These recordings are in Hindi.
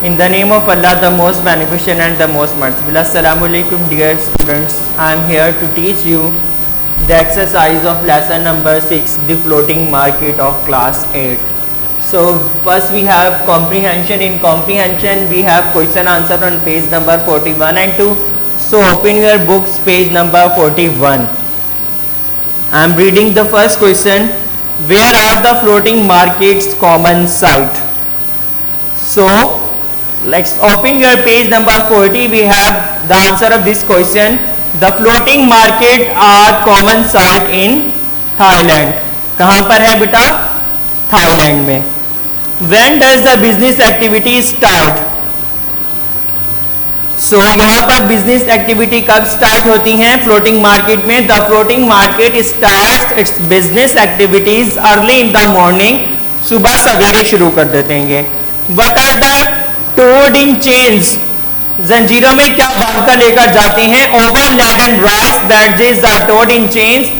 In the name of Allah, the most beneficent and the most merciful. Assalamu alaikum, dear students. I am here to teach you the exercise of lesson number 6, the floating market of class 8. So first we have comprehension. In comprehension we have question answer on page number 41 and 2. So open your books, page number 41. I am reading the first question. Where are the floating markets common site? So let's open your page number 40. We have the answer of this question. The floating market are common site in Thailand. कहाँ पर है बेटा? थाईलैंड में. When does the business activity start? So यहाँ पर business activity कब start होती हैं floating market में? The floating market starts its business activities early in the morning. सुबह सवेरे शुरू कर देते हैं. What are the toad in chains? जंजीरों में क्या बांधकर लेकर जाते हैं? Overladen rice, that is the toad in chains.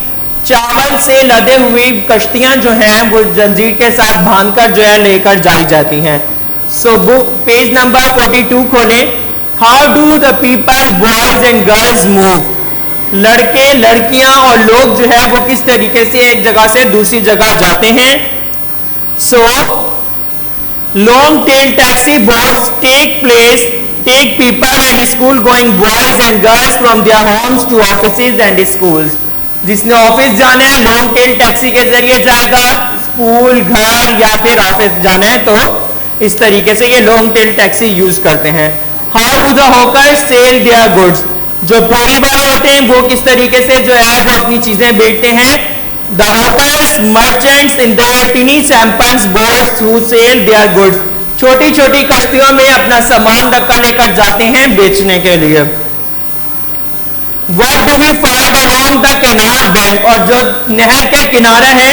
चावल से लदे हुई कश्तियां जो हैं वो जंजीर के साथ बांधकर जो है लेकर जाई जाती हैं. सो बुक पेज नंबर 42 खोलें. How do the people boys and girls move? लड़के लड़कियां और लोग जो है वो किस तरीके से एक जगह से दूसरी जगह जाते हैं? So long tail taxi boats take people and school going boys and girls from their homes to offices and schools. जिसने ऑफिस जाना है लॉन्ग टेल टैक्सी के जरिए जाएगा, स्कूल घर या फिर ऑफिस जाना है तो इस तरीके से ये लॉन्ग टेल टैक्सी यूज करते हैं. How do the hawkers sell their goods? जो फेरी वाले होते हैं वो किस तरीके से जो है वो अपनी चीजें बेचते हैं? The hawkers merchants in their tiny samples boats who sell their goods. छोटी छोटी कश्तियों में अपना सामान रखकर लेकर जाते हैं बेचने के लिए. What do we find along the canal bank? और जो नहर के किनारा है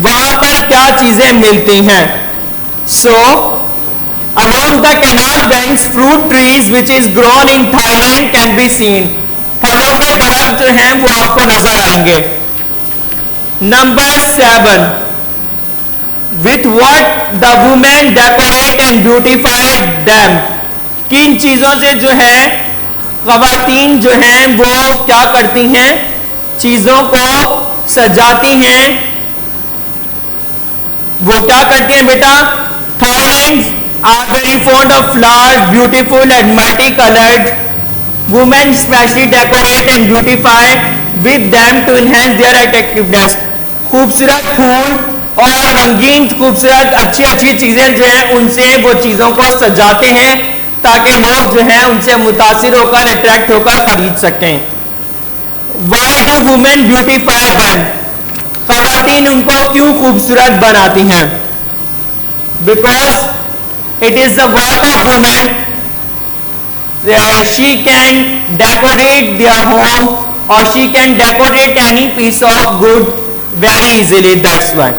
वहां पर क्या चीजें मिलती हैं? So along the canal banks fruit trees which is grown in Thailand can be seen. फलों के दरख्त जो हैं वो आपको नजर आएंगे. Number 7. With what the women decorate and beautify them? किन चीजों से जो है ख़वातीन जो हैं वो क्या करती हैं? चीजों को सजाती हैं. वो क्या करती हैं बेटा? Thailand are very fond of flowers, beautiful and multicolored. Women especially decorate and beautify with them to enhance their attractiveness. खूबसूरत फूल और रंगीन खूबसूरत अच्छी अच्छी चीजें जो हैं उनसे वो चीजों को सजाते हैं ताकि लोग जो हैं उनसे मुतासिर होकर अट्रैक्ट होकर खरीद सकें. Why do women beautify them? ख़वातीन उनको क्यों खूबसूरत बनाती हैं? Because it is the work of women. She can decorate their home or she can decorate any piece of good very easily. That's why.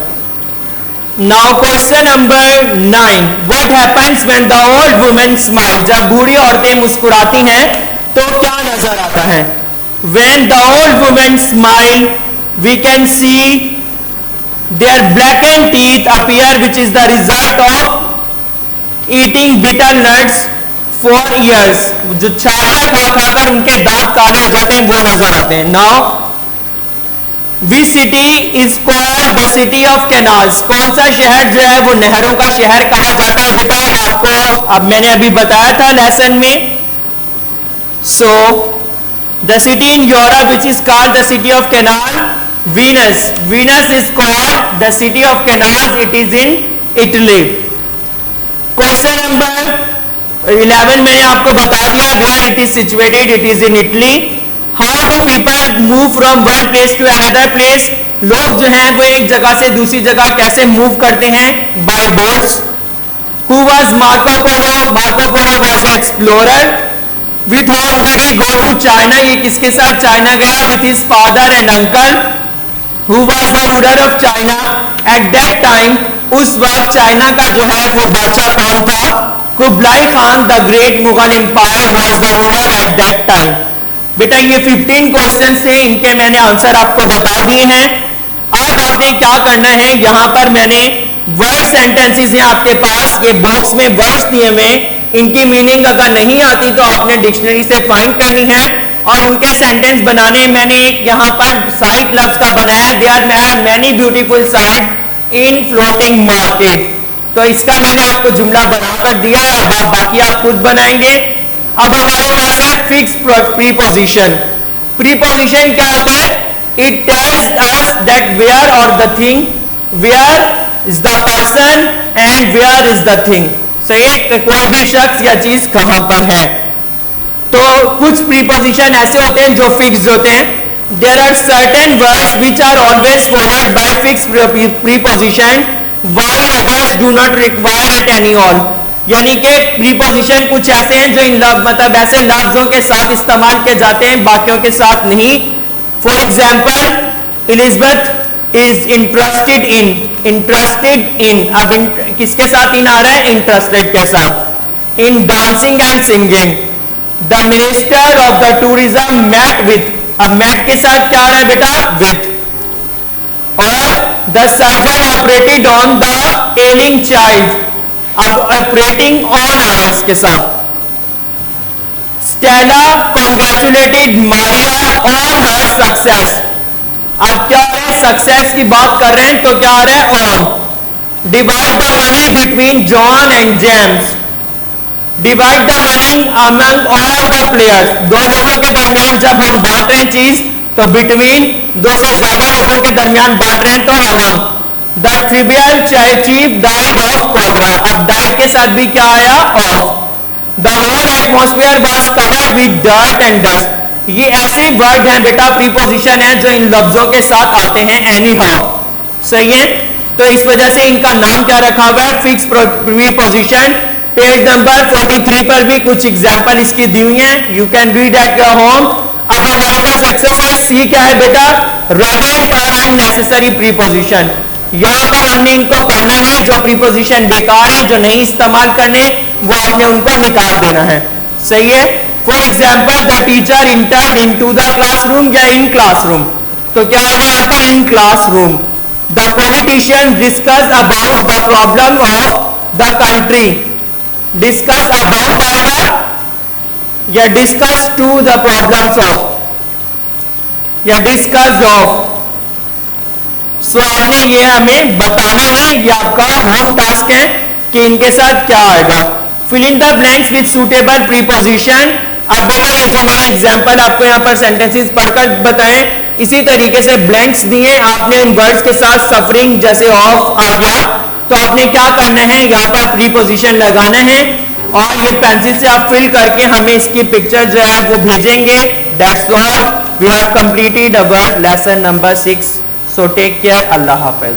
Now question number 9. What happens when the old women smile? जब बूढ़ी औरतें मुस्कुराती हैं तो क्या नजर आता है? When the old women smile, we can see their blackened teeth appear, which is the result of eating bitter nuts for years. जो छालियां खा खाकर उनके दांत काले हो जाते हैं वो नजर आते हैं. Now Which city is called the city of canals? कौन सा शहर जो है वो नहरों का शहर कहा जाता है बेटा? आपको अब मैंने अभी बताया था लेसन में. So the city in Europe which is called the city of canal, Venice. Venice is called the city of canals. It is in Italy. Question number 11 मैंने आपको बता दिया where it is situated. It is in Italy. How do people move from one place to another place? लोग जो हैं वो एक जगह से दूसरी जगह कैसे मूव करते हैं? By boats. Who was Marco Polo? Marco Polo was an explorer. With whom did he go to China? ये किसके साथ चाइना गया? With his father and uncle. Who was the ruler of China at that time? उस वक्त चाइना का जो है वो बादशाह कौन था? Kublai Khan. The great Mughal Empire was the ruler at that time. बेटा ये 15 क्वेश्चन थे, इनके मैंने आंसर आपको बता दिए हैं. अब आपने क्या करना है, यहाँ पर मैंने वर्ड सेंटेंसेस हैं आपके पास, ये बॉक्स में वर्ड्स दिए हुए, इनकी मीनिंग अगर नहीं आती तो आपने डिक्शनरी से फाइंड करनी है। और इनके सेंटेंस बनाने मैंने यहाँ पर साइट लफ्ज का बनाया, there many beautiful sight in floating market. तो इसका मैंने आपको जुमला बनाकर दिया, अब बाकी आप खुद बनाएंगे। अब हमारे पास है फिक्स प्रीपोजिशन। प्रीपोजिशन क्या होता है? It tells us that where और the thing, where is the person and where is the thing. सही, कोई भी शख्स या चीज कहां पर है। तो कुछ प्रीपोजिशन ऐसे होते हैं जो फिक्स्ड होते हैं। There are certain words which are always followed by fix preposition while others do not require it any all. यानी कि प्रीपोजिशन कुछ ऐसे हैं जो इन मतलब ऐसे लफ्जों के साथ इस्तेमाल किए जाते हैं, बाकियों के साथ नहीं। For example, Elizabeth is interested in, interested in, अब किसके साथ इन आ रहा है? इंटरेस्टेड के साथ। In dancing and singing, the minister of the tourism met with, अब मेट के साथ क्या आ रहा है बेटा? विथ। और the surgeon operated on the ailing child, अब ऑपरेटिंग ऑन आ रहा है इसके साथ। Stella congratulated Maria on her success, अब क्या है? सक्सेस की बात कर रहे हैं तो क्या आ रहा है? On. Divide the money between John and James, divide the money among all the players, दो लोगों के दरमियान जब हम बांट रहे हैं चीज तो बिटवीन, दो से ज्यादा लोगों के दरमियान बांट रहे हैं तो among. The trivial chief died of cobra, अब डाइड के साथ भी क्या आया? Of. The whole atmosphere was covered with dirt and dust, ये ऐसे वर्ड हैं बेटा, प्रीपोजिशन है जो इन लफ्जों के साथ आते हैं एनी हाउ। सही है, तो इस वजह से इनका नाम क्या रखा हुआ है? Fix preposition. पेज नंबर 43 पर भी कुछ एग्जाम्पल इसकी दी हुई हैं, you can read at your home. अब हमारे पास एक्सरसाइज सी क्या है बेटा? रेलेवेंट और अननेसेसरी प्रीपोजिशन। यहाँ पर हमने इनको पढ़ना है, जो प्रीपोजिशन बेकार है, जो नहीं इस्तेमाल करने, वो आपने उनको निकाल देना है। सही है। For example, the teacher entered into the classroom या इन क्लासरूम, तो क्या है आपका? In classroom. The politician discuss about the problem of the country, discuss about आएगा या discuss to the problems of, या डिस्कस ऑफ। सो आपने ये हमें बताना है, ये आपका होम टास्क है कि इनके साथ क्या आएगा। Fill in the blanks with suitable preposition. अब बेटा ये जो मैंने एग्जांपल आपको यहाँ पर सेंटेंसेस पढ़कर बताएं, इसी तरीके से ब्लैंक्स दिए आपने इन वर्ड्स के साथ, सफरिंग जैसे ऑफ आ गया, तो आपने क्या करना है? यहाँ पर प्रीपोजिशन लगाना है और ये पेंसिल से आप फिल करके हमें इसकी पिक्चर जो है वो भेजेंगे। That's all, we have completed our lesson number 6। So take care, अल्लाह हाफिज।